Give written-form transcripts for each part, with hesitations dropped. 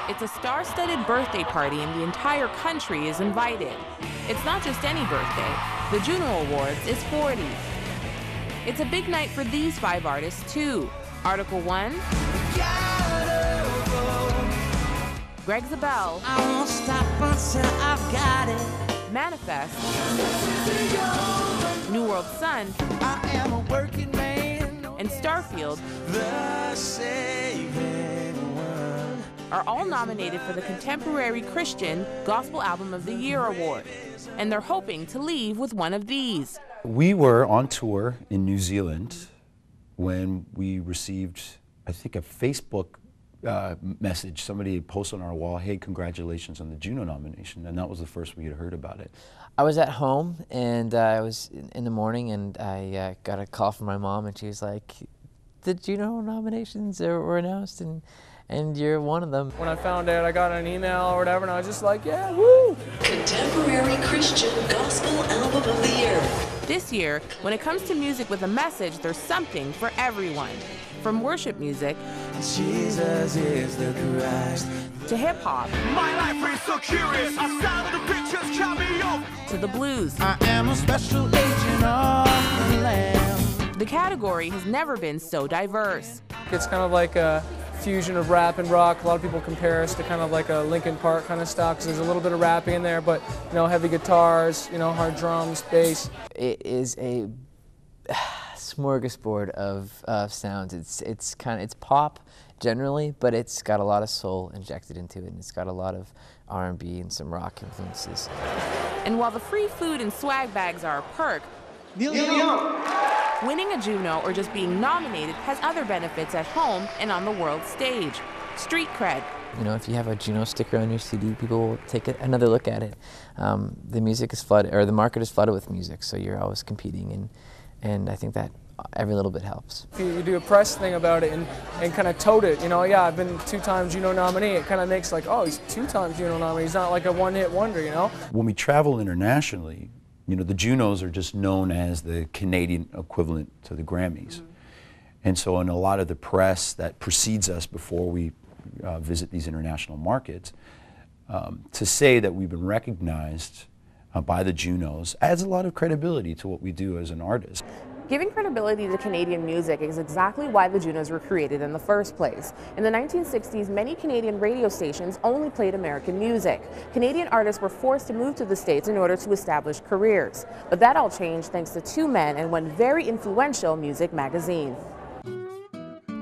It's a star-studded birthday party and the entire country is invited. It's not just any birthday. The Juno Awards is 40. It's a big night for these 5 artists too. Article 1, Greg Zabel, I won't stop until I've got it. Manifest, New World Sun, I am a working man. and Starfield The saving one. are all nominated for the Contemporary Christian Gospel Album of the Year award. And they're hoping to leave with one of these. We were on tour in New Zealand when we received, I think, a Facebook message. Somebody posted on our wall, hey, congratulations on the Juno nomination, and that was the first we had heard about it. I was at home, and I was in the morning, and I got a call from my mom, and she was like, the Juno nominations were announced, and you're one of them. When I found out, I got an email or whatever, and I was just like, yeah, woo! Contemporary Christian Gospel Album of the Year. This year, when it comes to music with a message, there's something for everyone. From worship music Jesus is the Christ. to hip-hop My life is so curious, I saw the pictures coming up. to the blues. I am a special agent of the Lamb. The category has never been so diverse. It's kind of like a fusion of rap and rock. A lot of people compare us to kind of like a Linkin Park kind of stuff, because there's a little bit of rapping in there, but, you know, heavy guitars, you know, hard drums, bass. It is a smorgasbord of sounds. It's pop generally, but it's got a lot of soul injected into it, and it's got a lot of R&B and some rock influences. And while the free food and swag bags are a perk, winning a Juno or just being nominated has other benefits at home and on the world stage. Street cred. You know, if you have a Juno sticker on your CD, people will take another look at it. The music is flooded, or the market is flooded with music, so you're always competing, and I think that every little bit helps. If you do a press thing about it and kind of tote it, you know, yeah, I've been 2-time Juno nominee, it kind of makes like, oh, he's 2-time Juno nominee, he's not like a one-hit wonder, you know? When we travel internationally, you know, the Junos are just known as the Canadian equivalent to the Grammys. And so in a lot of the press that precedes us before we visit these international markets, to say that we've been recognized by the Junos adds a lot of credibility to what we do as an artist. Giving credibility to Canadian music is exactly why the Junos were created in the first place. In the 1960s, many Canadian radio stations only played American music. Canadian artists were forced to move to the States in order to establish careers. But that all changed thanks to 2 men and one very influential music magazine.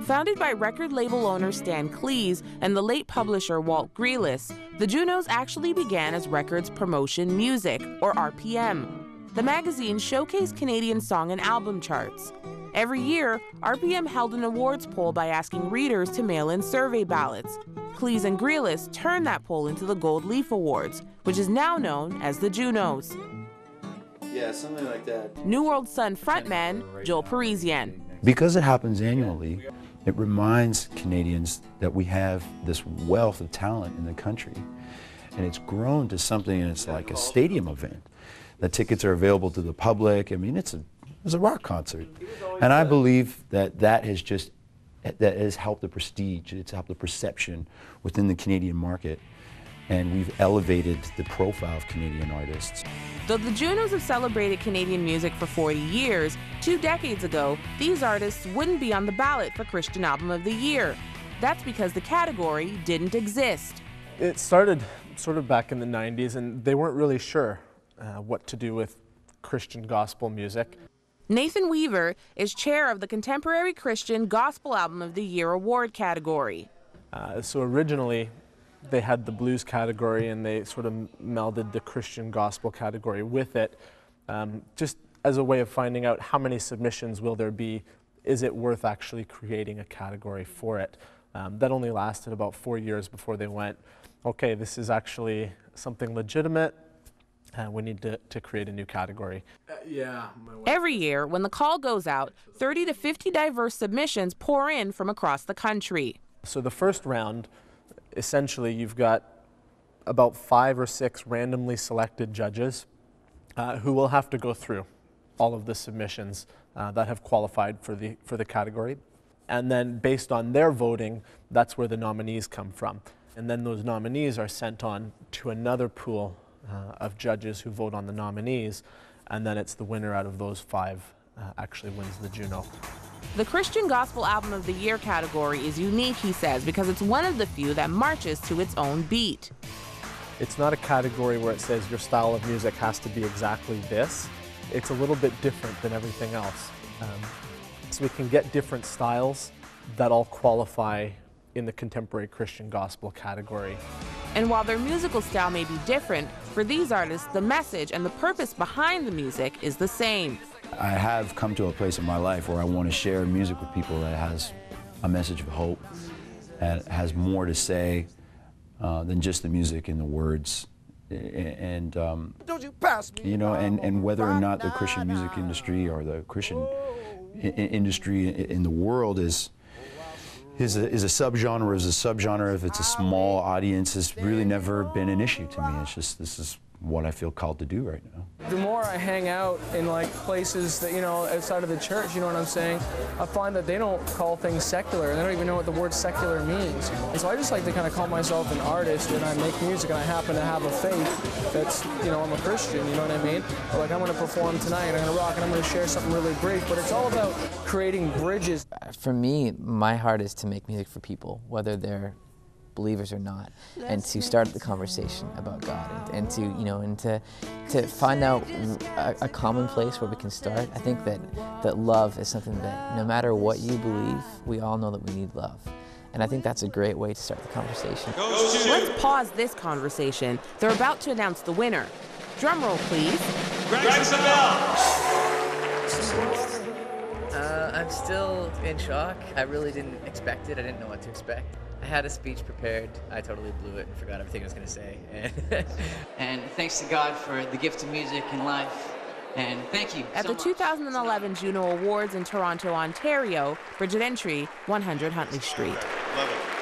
Founded by record label owner Stan Cleese and the late publisher Walt Grealis, the Junos actually began as Records Promotion Music, or RPM. The magazine showcased Canadian song and album charts. Every year, RPM held an awards poll by asking readers to mail in survey ballots. Cleese and Grealis turned that poll into the Gold Leaf Awards, which is now known as the Junos. Yeah, something like that. New World Sun frontman Joel Parisian. Because it happens annually, it reminds Canadians that we have this wealth of talent in the country. And it's grown to something that's like a stadium event. The tickets are available to the public. I mean, it's a rock concert. And I believe that that has helped the prestige, it's helped the perception within the Canadian market. And we've elevated the profile of Canadian artists. Though the Junos have celebrated Canadian music for 40 years, 2 decades ago, these artists wouldn't be on the ballot for Christian Album of the Year. That's because the category didn't exist. It started sort of back in the 90s, and they weren't really sure what to do with Christian gospel music. Nathan Weaver is chair of the Contemporary Christian Gospel Album of the Year award category. So originally, they had the blues category, and they sort of melded the Christian gospel category with it, just as a way of finding out how many submissions will there be. Is it worth actually creating a category for it? That only lasted about 4 years before they went, okay, this is actually something legitimate. We need to create a new category. Every year, when the call goes out, 30 to 50 diverse submissions pour in from across the country. So the first round, essentially you've got about 5 or 6 randomly selected judges who will have to go through all of the submissions that have qualified for the category. And then based on their voting, that's where the nominees come from. And then those nominees are sent on to another pool of judges who vote on the nominees, and then it's the winner out of those 5 actually wins the Juno. The Christian Gospel Album of the Year category is unique, he says, because it's one of the few that marches to its own beat. It's not a category where it says your style of music has to be exactly this. It's a little bit different than everything else. So we can get different styles that all qualify in the contemporary Christian gospel category. And while their musical style may be different, for these artists, the message and the purpose behind the music is the same. I have come to a place in my life where I want to share music with people that has a message of hope and has more to say than just the music and the words. And you know, and whether or not the Christian music industry or the Christian industry in the world is a subgenre, if it's a small audience, has really never been an issue to me. It's just, this is what I feel called to do right now. The more I hang out in like places that, you know, outside of the church, you know what I'm saying, I find that they don't call things secular, and they don't even know what the word secular means. And so I just like to kind of call myself an artist, and I make music, and I happen to have a faith that's, you know, I'm a Christian, you know what I mean? But like, I'm going to perform tonight, and I'm going to rock, and I'm going to share something really brief, but it's all about creating bridges. For me, my heart is to make music for people, whether they're believers or not, and to start the conversation about God, and to, you know, and to find out a common place where we can start. I think that love is something that no matter what you believe, we all know that we need love. And I think that's a great way to start the conversation. Let's pause this conversation. They're about to announce the winner. Drum roll, please. I'm still in shock. I really didn't expect it. I didn't know what to expect. I had a speech prepared. I totally blew it and forgot everything I was going to say. And thanks to God for the gift of music and life. And thank you At the 2011 Juno Awards in Toronto, Ontario, Bridget Entry, 100 Huntley Street. Love it.